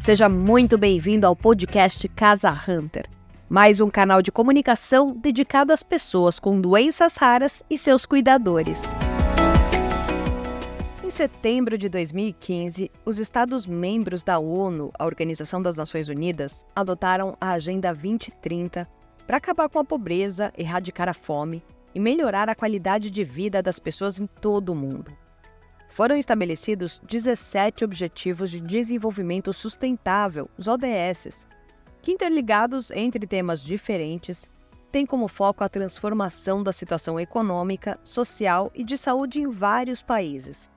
Seja muito bem-vindo ao podcast Casa Hunter, mais um canal de comunicação dedicado às pessoas com doenças raras e seus cuidadores. Em setembro de 2015, os Estados-membros da ONU, a Organização das Nações Unidas, adotaram a Agenda 2030 para acabar com a pobreza, erradicar a fome e melhorar a qualidade de vida das pessoas em todo o mundo. Foram estabelecidos 17 Objetivos de Desenvolvimento Sustentável, os ODS, que, interligados entre temas diferentes, têm como foco a transformação da situação econômica, social e de saúde em vários países.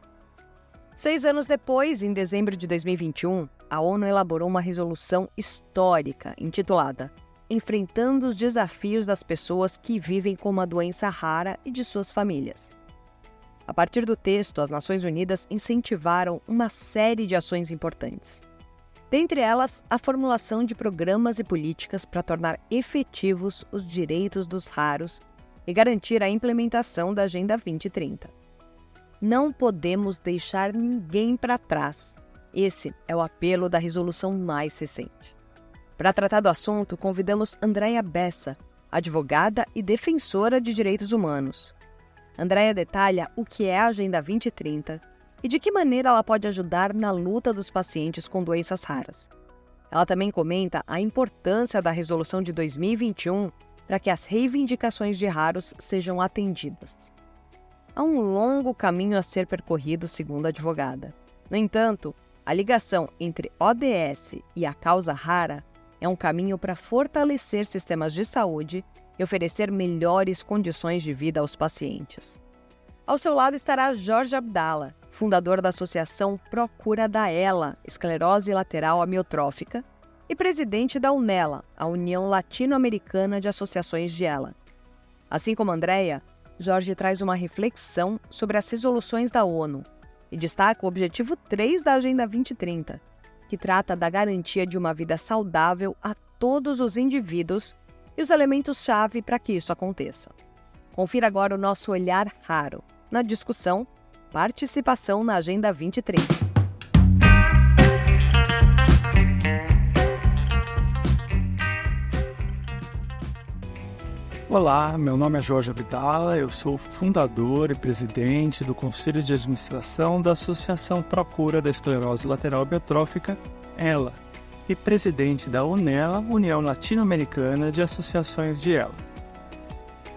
6 anos depois, em dezembro de 2021, a ONU elaborou uma resolução histórica intitulada Enfrentando os Desafios das Pessoas que Vivem com uma Doença Rara e de Suas Famílias. A partir do texto, as Nações Unidas incentivaram uma série de ações importantes. Dentre elas, a formulação de programas e políticas para tornar efetivos os direitos dos raros e garantir a implementação da Agenda 2030. Não podemos deixar ninguém para trás. Esse é o apelo da resolução mais recente. Para tratar do assunto, convidamos Andréia Bessa, advogada e defensora de direitos humanos. Andréia detalha o que é a Agenda 2030 e de que maneira ela pode ajudar na luta dos pacientes com doenças raras. Ela também comenta a importância da resolução de 2021 para que as reivindicações de raros sejam atendidas. Há um longo caminho a ser percorrido, segundo a advogada. No entanto, a ligação entre ODS e a causa rara é um caminho para fortalecer sistemas de saúde e oferecer melhores condições de vida aos pacientes. Ao seu lado estará Jorge Abdala, fundador da Associação Procura da ELA, Esclerose Lateral Amiotrófica, e presidente da UNELA, a União Latino-Americana de Associações de ELA. Assim como Andréia, Jorge traz uma reflexão sobre as resoluções da ONU e destaca o Objetivo 3 da Agenda 2030, que trata da garantia de uma vida saudável a todos os indivíduos e os elementos-chave para que isso aconteça. Confira agora o nosso olhar raro na discussão Participação na Agenda 2030. Olá, meu nome é Jorge Abdala, eu sou fundador e presidente do Conselho de Administração da Associação Procura da Esclerose Lateral Amiotrófica, ELA, e presidente da UNELA, União Latino-Americana de Associações de ELA.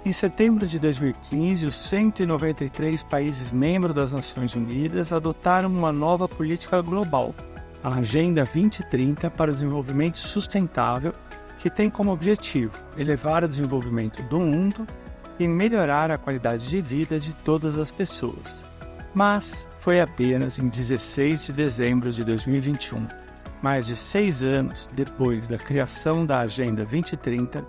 Em setembro de 2015, os 193 países membros das Nações Unidas adotaram uma nova política global, a Agenda 2030 para o Desenvolvimento Sustentável, que tem como objetivo elevar o desenvolvimento do mundo e melhorar a qualidade de vida de todas as pessoas. Mas foi apenas em 16 de dezembro de 2021, mais de 6 anos depois da criação da Agenda 2030,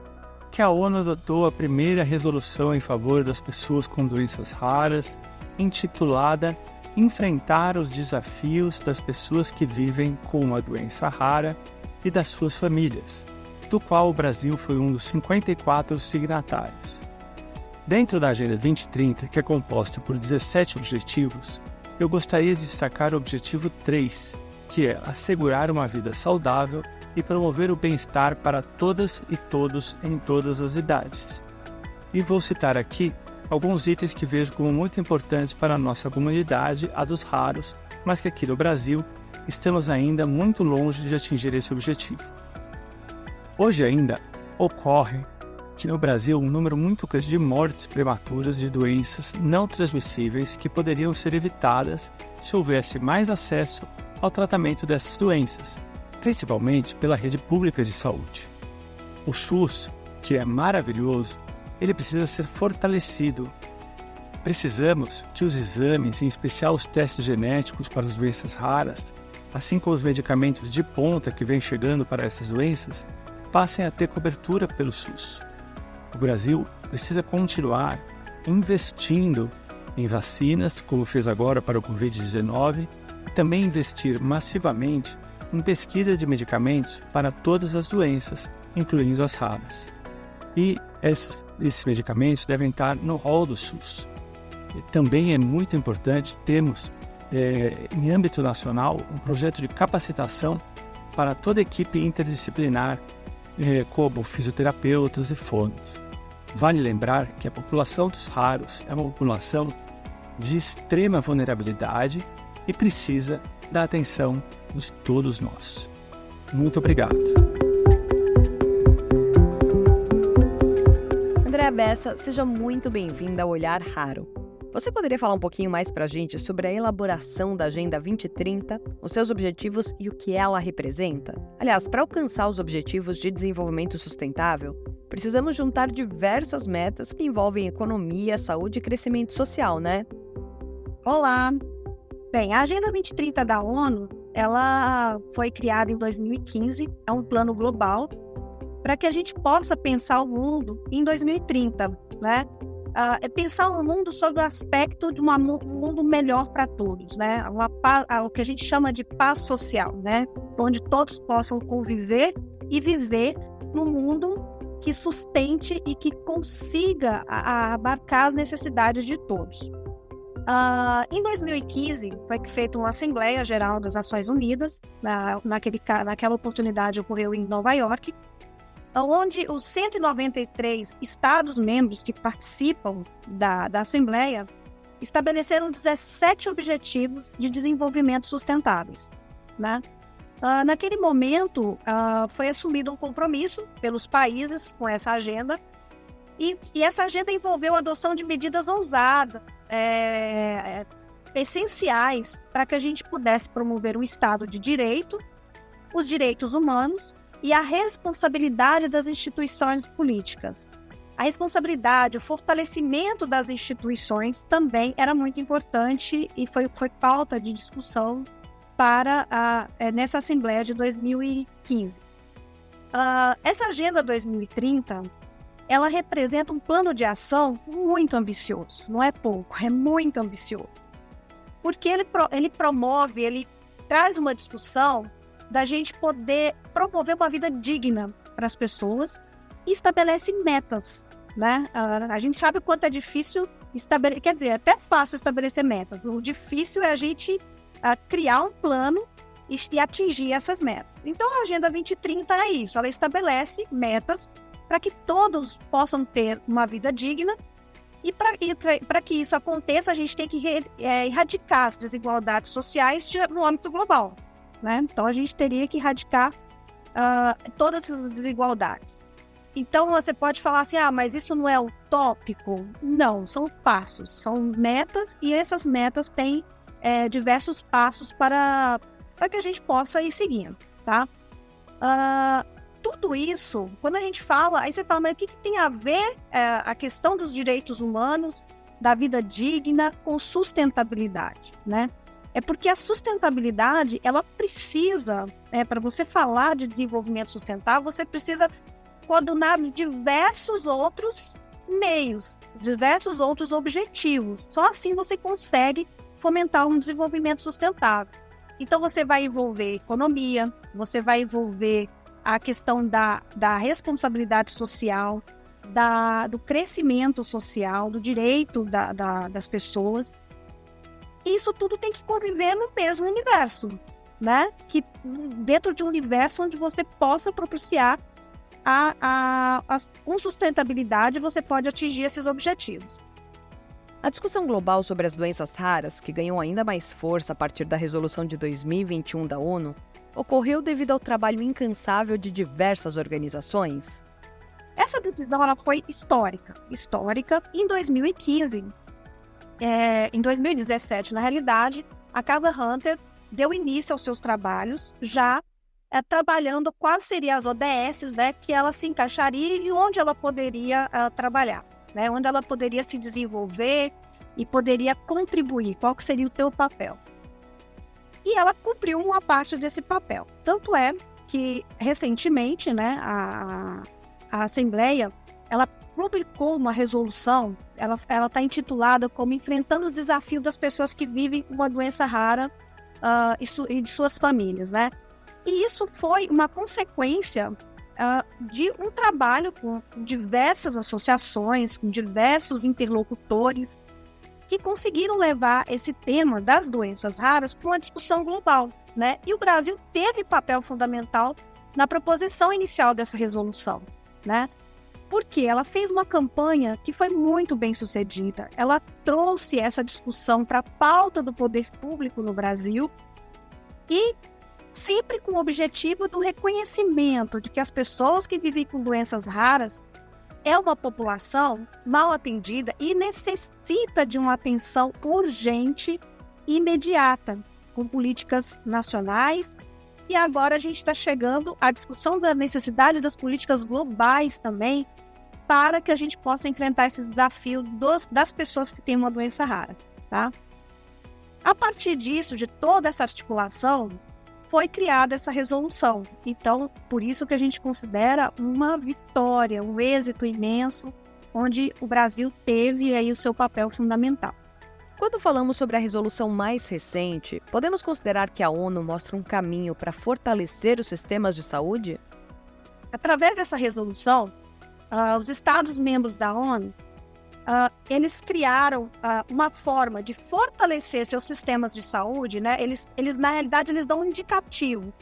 que a ONU adotou a primeira resolução em favor das pessoas com doenças raras, intitulada Enfrentar os Desafios das Pessoas que Vivem com uma Doença Rara e das Suas Famílias, do qual o Brasil foi um dos 54 signatários. Dentro da Agenda 2030, que é composta por 17 objetivos, eu gostaria de destacar o Objetivo 3, que é assegurar uma vida saudável e promover o bem-estar para todas e todos em todas as idades. E vou citar aqui alguns itens que vejo como muito importantes para a nossa comunidade, a dos raros, mas que aqui no Brasil estamos ainda muito longe de atingir esse objetivo. Hoje ainda ocorre que no Brasil um número muito grande de mortes prematuras de doenças não transmissíveis que poderiam ser evitadas se houvesse mais acesso ao tratamento dessas doenças, principalmente pela rede pública de saúde. O SUS, que é maravilhoso, ele precisa ser fortalecido. Precisamos que os exames, em especial os testes genéticos para as doenças raras, assim como os medicamentos de ponta que vêm chegando para essas doenças, passem a ter cobertura pelo SUS. O Brasil precisa continuar investindo em vacinas, como fez agora para o Covid-19, e também investir massivamente em pesquisa de medicamentos para todas as doenças, incluindo as raras. E esses medicamentos devem estar no rol do SUS. E também é muito importante termos, em âmbito nacional, um projeto de capacitação para toda a equipe interdisciplinar, como fisioterapeutas e fonos. Vale lembrar que a população dos raros é uma população de extrema vulnerabilidade e precisa da atenção de todos nós. Muito obrigado. Andréa Bessa, seja muito bem-vinda ao Olhar Raro. Você poderia falar um pouquinho mais para a gente sobre a elaboração da Agenda 2030, os seus objetivos e o que ela representa? Aliás, para alcançar os Objetivos de Desenvolvimento Sustentável, precisamos juntar diversas metas que envolvem economia, saúde e crescimento social, né? Olá! Bem, a Agenda 2030 da ONU, ela foi criada em 2015, é um plano global para que a gente possa pensar o mundo em 2030, né? É pensar o mundo sob o aspecto de um mundo melhor para todos, né? O que a gente chama de paz social, né? Onde todos possam conviver e viver num mundo que sustente e que consiga abarcar as necessidades de todos. Em 2015, foi feita uma Assembleia Geral das Nações Unidas, naquela oportunidade ocorreu em Nova York, onde os 193 Estados-membros que participam da Assembleia estabeleceram 17 Objetivos de Desenvolvimento Sustentáveis, né? Naquele momento, foi assumido um compromisso pelos países com essa agenda, e essa agenda envolveu a adoção de medidas ousadas, essenciais para que a gente pudesse promover um Estado de direito, os direitos humanos e a responsabilidade das instituições políticas. A responsabilidade, o fortalecimento das instituições também era muito importante e foi pauta de discussão nessa Assembleia de 2015. Essa Agenda 2030, ela representa um plano de ação muito ambicioso, não é pouco, é muito ambicioso. Porque ele promove, ele traz uma discussão da gente poder promover uma vida digna para as pessoas e estabelece metas, né? A gente sabe o quanto é difícil estabelecer, quer dizer, é até fácil estabelecer metas. O difícil é a gente criar um plano e atingir essas metas. Então, a Agenda 2030 é isso, ela estabelece metas para que todos possam ter uma vida digna e para que isso aconteça, a gente tem que erradicar as desigualdades sociais no âmbito global, né? Então, a gente teria que erradicar todas essas desigualdades. Então, você pode falar assim, mas isso não é utópico? Não, são passos, são metas, e essas metas têm diversos passos para que a gente possa ir seguindo, tá? Tudo isso, quando a gente fala, aí você fala, mas o que tem a ver a questão dos direitos humanos, da vida digna com sustentabilidade, né? É porque a sustentabilidade, ela precisa, para você falar de desenvolvimento sustentável, você precisa coordenar diversos outros meios, diversos outros objetivos. Só assim você consegue fomentar um desenvolvimento sustentável. Então, você vai envolver economia, você vai envolver a questão da responsabilidade social, do crescimento social, do direito das pessoas. Isso tudo tem que conviver no mesmo universo, né? Dentro de um universo onde você possa propiciar com sustentabilidade, você pode atingir esses objetivos. A discussão global sobre as doenças raras, que ganhou ainda mais força a partir da Resolução de 2021 da ONU, ocorreu devido ao trabalho incansável de diversas organizações. Essa decisão ela foi histórica. Em 2015, em 2017, na realidade, a Casa Hunter deu início aos seus trabalhos, já trabalhando quais seriam as ODSs, né, que ela se encaixaria e onde ela poderia trabalhar, né, onde ela poderia se desenvolver e poderia contribuir, qual que seria o teu papel. E ela cumpriu uma parte desse papel. Tanto é que, recentemente, né, a Assembleia, ela publicou uma resolução, ela está intitulada como Enfrentando os Desafios das Pessoas que Vivem com uma Doença Rara e de Suas Famílias, né? E isso foi uma consequência de um trabalho com diversas associações, com diversos interlocutores, que conseguiram levar esse tema das doenças raras para uma discussão global, né? E o Brasil teve papel fundamental na proposição inicial dessa resolução, né? Porque ela fez uma campanha que foi muito bem sucedida. Ela trouxe essa discussão para a pauta do poder público no Brasil e sempre com o objetivo do reconhecimento de que as pessoas que vivem com doenças raras é uma população mal atendida e necessita de uma atenção urgente e imediata, com políticas nacionais. E agora a gente está chegando à discussão da necessidade das políticas globais também, para que a gente possa enfrentar esse desafio das pessoas que têm uma doença rara, tá? A partir disso, de toda essa articulação, foi criada essa resolução. Então, por isso que a gente considera uma vitória, um êxito imenso, onde o Brasil teve aí o seu papel fundamental. Quando falamos sobre a resolução mais recente, podemos considerar que a ONU mostra um caminho para fortalecer os sistemas de saúde? Através dessa resolução, os Estados-membros da ONU, eles criaram uma forma de fortalecer seus sistemas de saúde, né? Eles, na realidade, eles dão um indicativo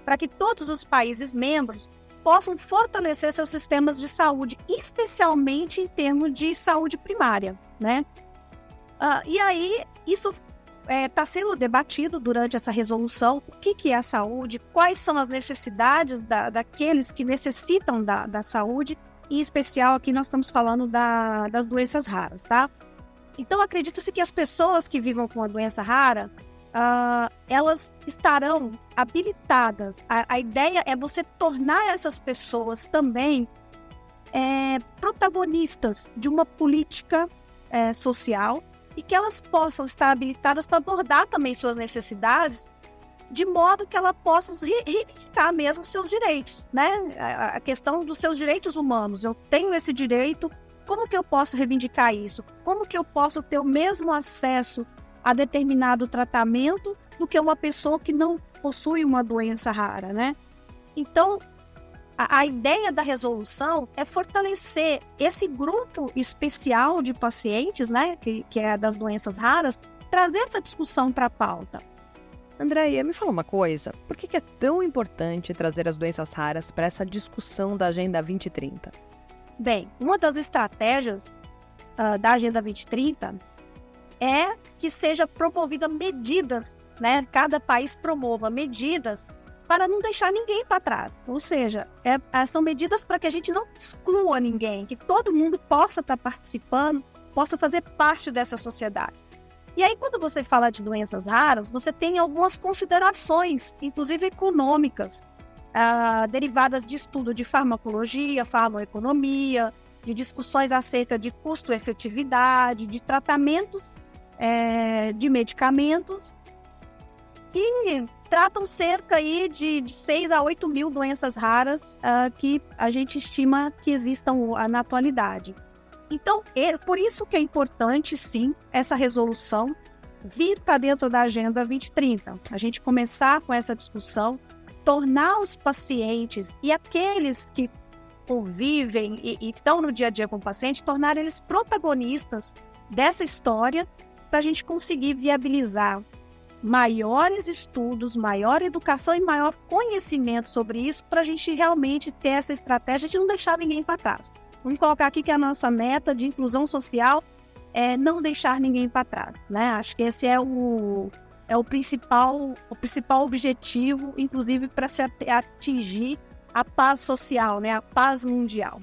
para que todos os países membros possam fortalecer seus sistemas de saúde, especialmente em termos de saúde primária, né? E aí, isso está sendo debatido durante essa resolução, o que é a saúde, quais são as necessidades daqueles que necessitam da saúde. Em especial, aqui nós estamos falando das doenças raras, tá? Então, acredita-se que as pessoas que vivam com a doença rara, elas estarão habilitadas. A ideia é você tornar essas pessoas também protagonistas de uma política social e que elas possam estar habilitadas para abordar também suas necessidades, de modo que ela possa reivindicar mesmo seus direitos, né? A questão dos seus direitos humanos. Eu tenho esse direito, como que eu posso reivindicar isso? Como que eu posso ter o mesmo acesso a determinado tratamento do que uma pessoa que não possui uma doença rara, né? Então, a ideia da resolução é fortalecer esse grupo especial de pacientes, né? Que é das doenças raras, trazer essa discussão para a pauta. Andréia, me fala uma coisa, por que é tão importante trazer as doenças raras para essa discussão da Agenda 2030? Bem, uma das estratégias da Agenda 2030 é que seja promovida medidas, né? Cada país promova medidas para não deixar ninguém para trás. Ou seja, são medidas para que a gente não exclua ninguém, que todo mundo possa estar participando, possa fazer parte dessa sociedade. E aí, quando você fala de doenças raras, você tem algumas considerações, inclusive econômicas, derivadas de estudo de farmacologia, farmacoeconomia, de discussões acerca de custo-efetividade, de tratamentos de medicamentos, que tratam cerca aí de 6 a 8 mil doenças raras que a gente estima que existam na atualidade. Então, por isso que é importante, sim, essa resolução vir para dentro da Agenda 2030. A gente começar com essa discussão, tornar os pacientes e aqueles que convivem e estão no dia a dia com o paciente, tornar eles protagonistas dessa história para a gente conseguir viabilizar maiores estudos, maior educação e maior conhecimento sobre isso para a gente realmente ter essa estratégia de não deixar ninguém para trás. Vamos colocar aqui que a nossa meta de inclusão social é não deixar ninguém para trás, né? Acho que esse é o principal objetivo, inclusive para se atingir a paz social, né? A paz mundial,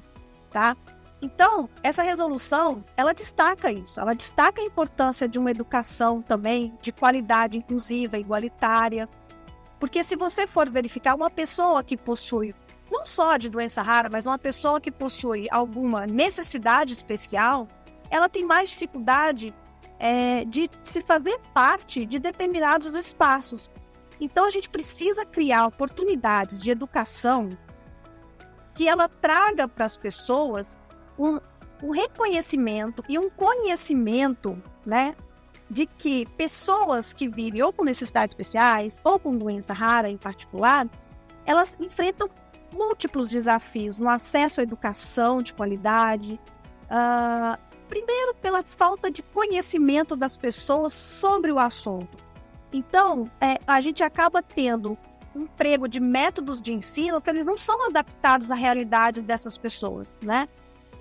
tá? Então, essa resolução, ela destaca isso, ela destaca a importância de uma educação também de qualidade inclusiva, igualitária, porque se você for verificar uma pessoa que possui não só de doença rara, mas uma pessoa que possui alguma necessidade especial, ela tem mais dificuldade de se fazer parte de determinados espaços. Então, a gente precisa criar oportunidades de educação que ela traga para as pessoas um reconhecimento e um conhecimento, né, de que pessoas que vivem ou com necessidades especiais ou com doença rara em particular, elas enfrentam múltiplos desafios no acesso à educação de qualidade, primeiro pela falta de conhecimento das pessoas sobre o assunto. Então, a gente acaba tendo um emprego de métodos de ensino que eles não são adaptados à realidade dessas pessoas, né?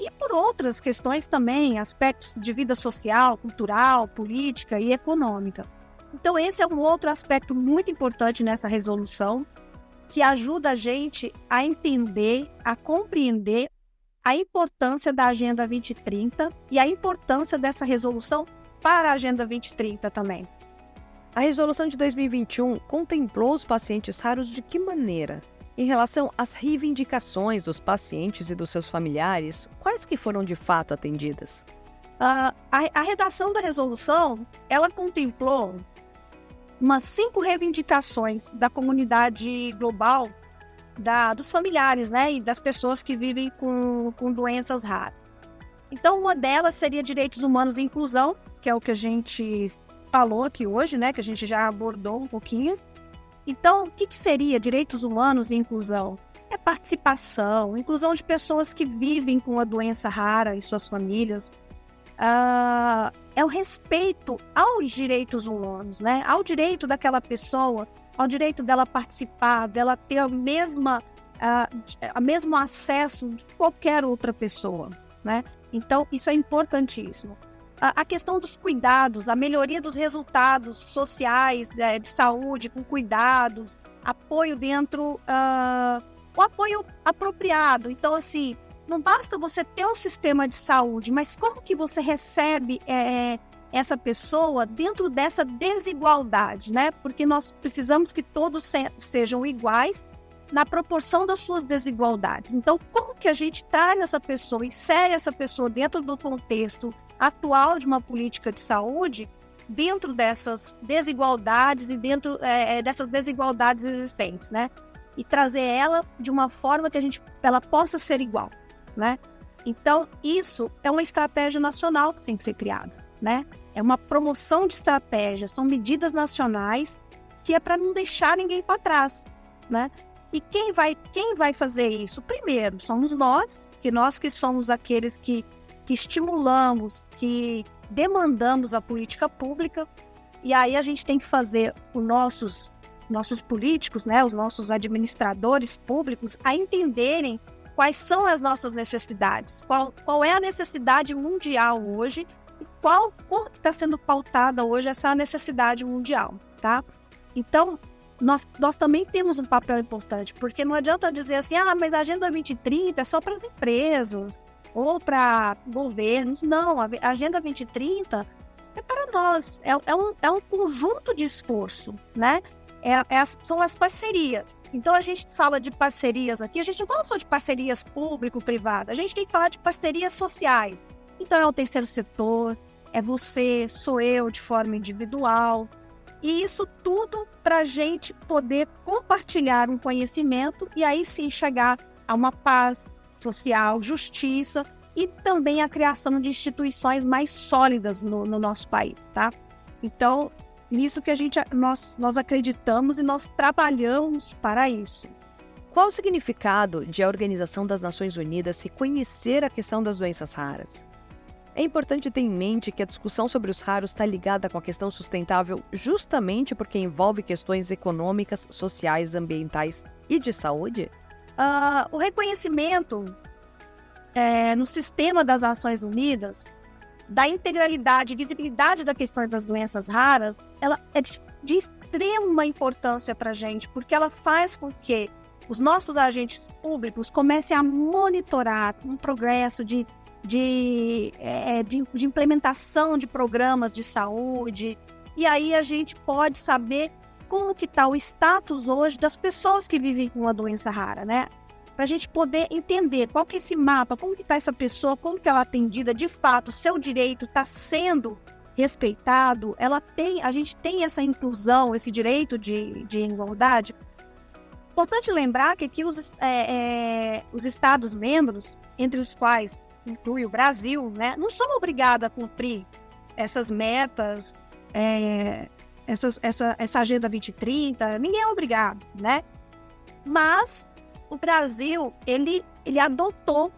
E por outras questões também, aspectos de vida social, cultural, política e econômica. Então, esse é um outro aspecto muito importante nessa resolução, que ajuda a gente a entender, a compreender a importância da Agenda 2030 e a importância dessa resolução para a Agenda 2030 também. A resolução de 2021 contemplou os pacientes raros de que maneira? Em relação às reivindicações dos pacientes e dos seus familiares, quais que foram de fato atendidas? A redação da resolução, ela contemplou umas 5 reivindicações da comunidade global, dos familiares, né, e das pessoas que vivem com doenças raras. Então, uma delas seria direitos humanos e inclusão, que é o que a gente falou aqui hoje, né, que a gente já abordou um pouquinho. Então, o que seria direitos humanos e inclusão? É participação, inclusão de pessoas que vivem com a doença rara e suas famílias. É o respeito aos direitos humanos, né? Ao direito daquela pessoa, ao direito dela participar, dela ter o mesmo acesso de qualquer outra pessoa, né? Então, isso é importantíssimo. A questão dos cuidados, a melhoria dos resultados sociais de saúde, com cuidados, apoio dentro, o apoio apropriado. Então, assim, não basta você ter um sistema de saúde, mas como que você recebe essa pessoa dentro dessa desigualdade, né? Porque nós precisamos que todos sejam iguais na proporção das suas desigualdades. Então, como que a gente traz essa pessoa, insere essa pessoa dentro do contexto atual de uma política de saúde, dentro dessas desigualdades e dentro dessas desigualdades existentes, né? E trazer ela de uma forma que ela possa ser igual, né? Então, isso é uma estratégia nacional que tem que ser criada, né? É uma promoção de estratégia, são medidas nacionais que é para não deixar ninguém para trás, né? E quem vai fazer isso? Primeiro, somos nós que somos aqueles que estimulamos, que demandamos a política pública, e aí a gente tem que fazer os nossos políticos, né, os nossos administradores públicos, a entenderem quais são as nossas necessidades, qual é a necessidade mundial hoje, e como está sendo pautada hoje essa necessidade mundial, tá? Então, nós também temos um papel importante, porque não adianta dizer assim, mas a Agenda 2030 é só para as empresas ou para governos. Não, a Agenda 2030 é para nós, é um conjunto de esforço, né? São as parcerias. Então, a gente fala de parcerias aqui, a gente não fala só de parcerias público-privada, a gente tem que falar de parcerias sociais. Então, é o terceiro setor, é você, sou eu, de forma individual. E isso tudo para a gente poder compartilhar um conhecimento e aí sim chegar a uma paz social, justiça e também a criação de instituições mais sólidas no nosso país, tá? Então, nisso que nós acreditamos e nós trabalhamos para isso. Qual o significado de a Organização das Nações Unidas reconhecer a questão das doenças raras? É importante ter em mente que a discussão sobre os raros está ligada com a questão sustentável justamente porque envolve questões econômicas, sociais, ambientais e de saúde? O reconhecimento no sistema das Nações Unidas da integralidade e visibilidade da questão das doenças raras, ela é de extrema importância para a gente, porque ela faz com que os nossos agentes públicos comecem a monitorar um progresso de implementação de programas de saúde, e aí a gente pode saber como que está o status hoje das pessoas que vivem com uma doença rara, né? Para a gente poder entender qual que é esse mapa, como que está essa pessoa, como que ela é atendida, de fato, seu direito está sendo respeitado, a gente tem essa inclusão, esse direito de igualdade. Importante lembrar que aqui os Estados-membros, entre os quais inclui o Brasil, né, não são obrigados a cumprir essas metas, essa Agenda 2030, ninguém é obrigado, né? Mas o Brasil, ele adotou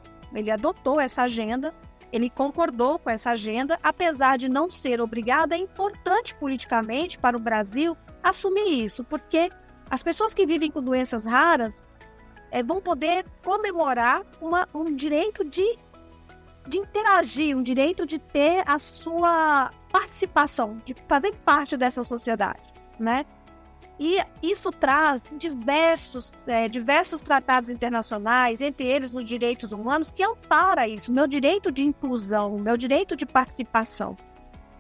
essa agenda ele concordou com essa agenda, apesar de não ser obrigado. É importante politicamente para o Brasil assumir isso, porque as pessoas que vivem com doenças raras vão poder comemorar um direito de interagir, um direito de ter a sua participação, de fazer parte dessa sociedade, né? E isso traz diversos tratados internacionais, entre eles os direitos humanos, que ampara isso, meu direito de inclusão, meu direito de participação.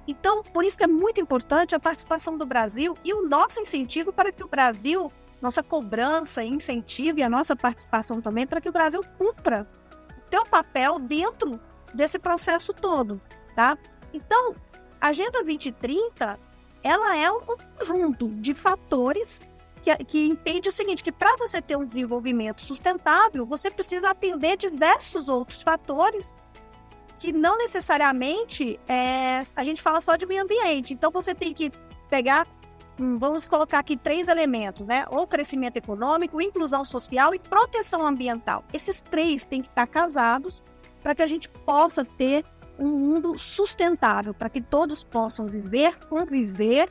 Então, por isso que é muito importante a participação do Brasil e o nosso incentivo para que o Brasil, nossa cobrança e incentivo e a nossa participação também, para que o Brasil cumpra o seu papel dentro desse processo todo, tá? Então, a Agenda 2030, ela é um conjunto de fatores que entende o seguinte, que para você ter um desenvolvimento sustentável, você precisa atender diversos outros fatores que não necessariamente a gente fala só de meio ambiente. Então, você tem que pegar, vamos colocar aqui 3 elementos, né? Ou crescimento econômico, inclusão social e proteção ambiental. Esses 3 têm que estar casados para que a gente possa ter um mundo sustentável, para que todos possam conviver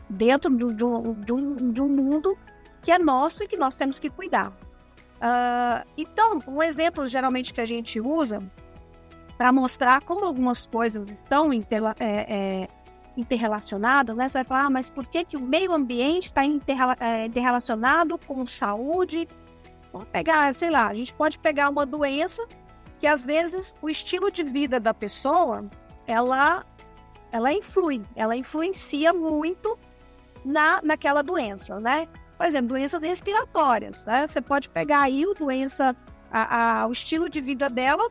dentro de um mundo que é nosso e que nós temos que cuidar. Então, um exemplo geralmente que a gente usa para mostrar como algumas coisas estão interrelacionadas, né? Você vai falar, mas por que o meio ambiente está interrelacionado com saúde? Vamos pegar, sei lá, a gente pode pegar uma doença que às vezes o estilo de vida da pessoa, ela influencia muito naquela doença, né? Por exemplo, doenças respiratórias, né? Você pode pegar aí o estilo de vida dela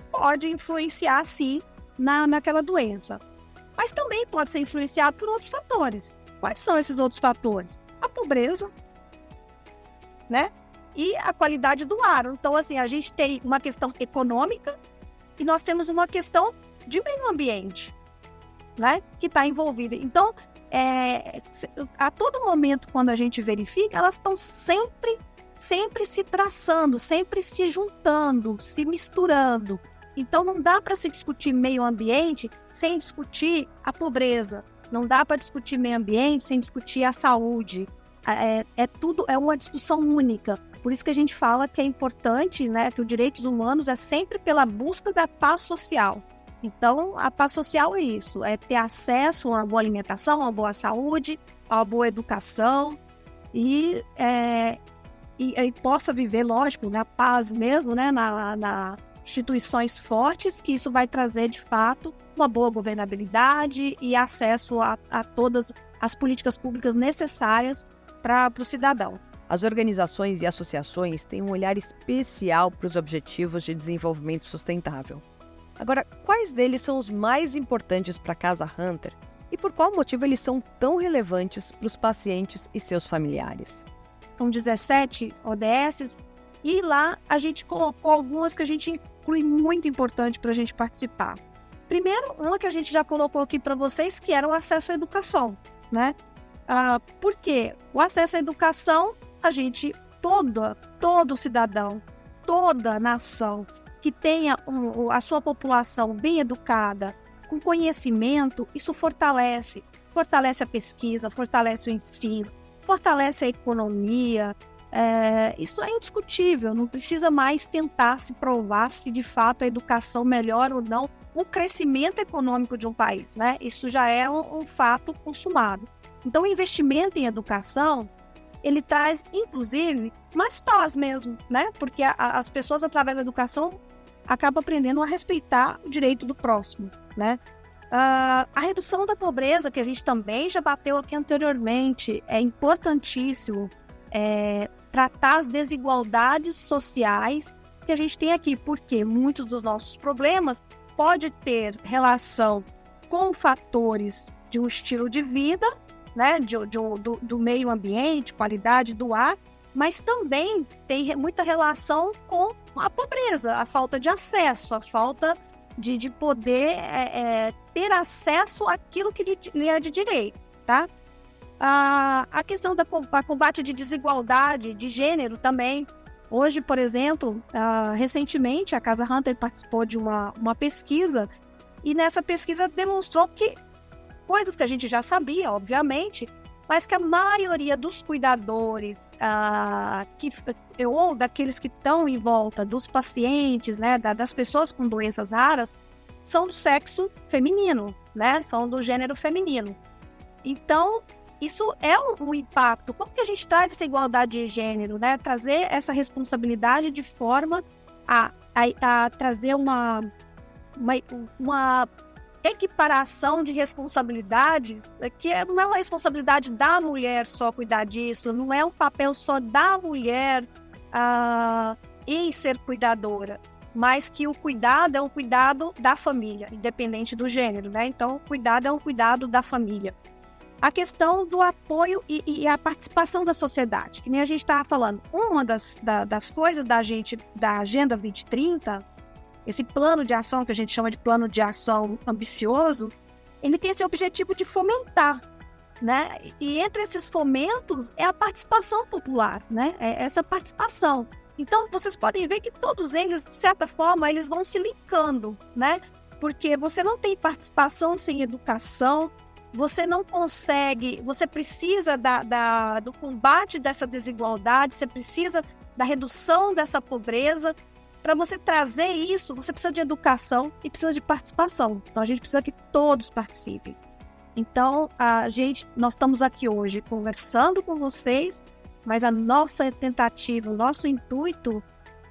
pode influenciar, sim, naquela doença. Mas também pode ser influenciado por outros fatores. Quais são esses outros fatores? A pobreza, né? E a qualidade do ar. Então, assim, a gente tem uma questão econômica e nós temos uma questão de meio ambiente, né? Que está envolvida. Então, a todo momento, quando a gente verifica, elas estão sempre se traçando, sempre se juntando, se misturando. Então, não dá para se discutir meio ambiente sem discutir a pobreza. Não dá para discutir meio ambiente sem discutir a saúde. É uma discussão única. Por isso que a gente fala que é importante, né, que os direitos humanos é sempre pela busca da paz social. Então, a paz social é isso, é ter acesso a uma boa alimentação, a uma boa saúde, a uma boa educação e possa viver, lógico, na paz mesmo, né, na instituições fortes, que isso vai trazer, de fato, uma boa governabilidade e acesso a todas as políticas públicas necessárias para o cidadão. As organizações e associações têm um olhar especial para os Objetivos de Desenvolvimento Sustentável. Agora, quais deles são os mais importantes para a Casa Hunter e por qual motivo eles são tão relevantes para os pacientes e seus familiares? São 17 ODSs e lá a gente colocou algumas que a gente inclui muito importante para a gente participar. Primeiro, uma que a gente já colocou aqui para vocês, que era o acesso à educação, né? Por quê? O acesso à educação, todo cidadão, toda nação que tenha a sua população bem educada, com conhecimento, isso fortalece a pesquisa, fortalece o ensino, fortalece a economia. Isso é indiscutível, não precisa mais tentar se provar se de fato a educação melhora ou não o crescimento econômico de um país, né? Isso já é um fato consumado. Então, o investimento em educação, ele traz, inclusive, mais paz mesmo, né? Porque as pessoas, através da educação, acabam aprendendo a respeitar o direito do próximo, né? A redução da pobreza, que a gente também já bateu aqui anteriormente, é importantíssimo tratar as desigualdades sociais que a gente tem aqui, porque muitos dos nossos problemas podem ter relação com fatores de um estilo de vida, né, do meio ambiente, qualidade do ar, mas também tem muita relação com a pobreza, a falta de acesso, a falta de poder ter acesso àquilo que lhe é de direito, tá? A questão da combate de desigualdade de gênero também, Hoje, por exemplo, recentemente a Casa Hunter participou de uma pesquisa e nessa pesquisa demonstrou que coisas que a gente já sabia, obviamente, mas que a maioria dos cuidadores ou daqueles que estão em volta dos pacientes, né, das pessoas com doenças raras, são do sexo feminino, né, são do gênero feminino. Então, isso é um impacto. Como que a gente traz essa igualdade de gênero, né? Trazer essa responsabilidade de forma a trazer uma equiparação de responsabilidades, que não é uma responsabilidade da mulher só cuidar disso, não é um papel só da mulher em ser cuidadora, mas que o cuidado é um cuidado da família, independente do gênero, né? Então, o cuidado é um cuidado da família. A questão do apoio e a participação da sociedade, que nem a gente estava falando. Uma das coisas da Agenda 2030, esse plano de ação, que a gente chama de plano de ação ambicioso, ele tem esse objetivo de fomentar, né? E entre esses fomentos é a participação popular, né? É essa participação. Então, vocês podem ver que todos eles, de certa forma, eles vão se linkando, né? Porque você não tem participação sem educação, você não consegue, você precisa do combate dessa desigualdade, você precisa da redução dessa pobreza. Para você trazer isso, você precisa de educação e precisa de participação. Então, a gente precisa que todos participem. Então, nós estamos aqui hoje conversando com vocês, mas a nossa tentativa, o nosso intuito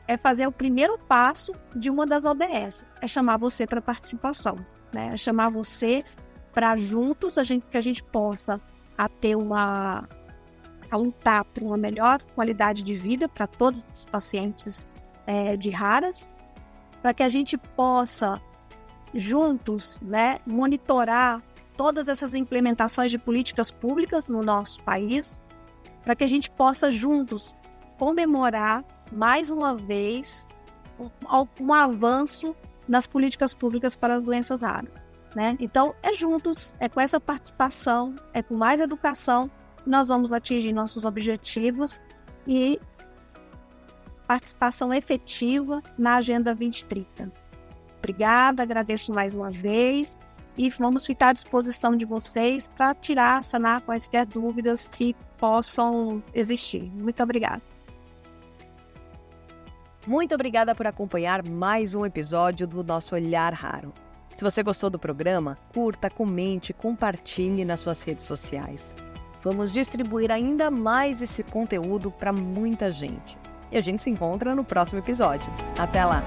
é fazer o primeiro passo de uma das ODS, é chamar você para participação, né? É chamar você para juntos que a gente possa lutar por uma melhor qualidade de vida para todos os pacientes de raras, para que a gente possa juntos, né, monitorar todas essas implementações de políticas públicas no nosso país, para que a gente possa juntos comemorar mais uma vez um avanço nas políticas públicas para as doenças raras. Né? Então, é juntos, é com essa participação, é com mais educação que nós vamos atingir nossos objetivos e participação efetiva na Agenda 2030. Obrigada, agradeço mais uma vez e vamos ficar à disposição de vocês para sanar quaisquer dúvidas que possam existir. Muito obrigada. Muito obrigada por acompanhar mais um episódio do nosso Olhar Raro. Se você gostou do programa, curta, comente, compartilhe nas suas redes sociais. Vamos distribuir ainda mais esse conteúdo para muita gente. E a gente se encontra no próximo episódio. Até lá!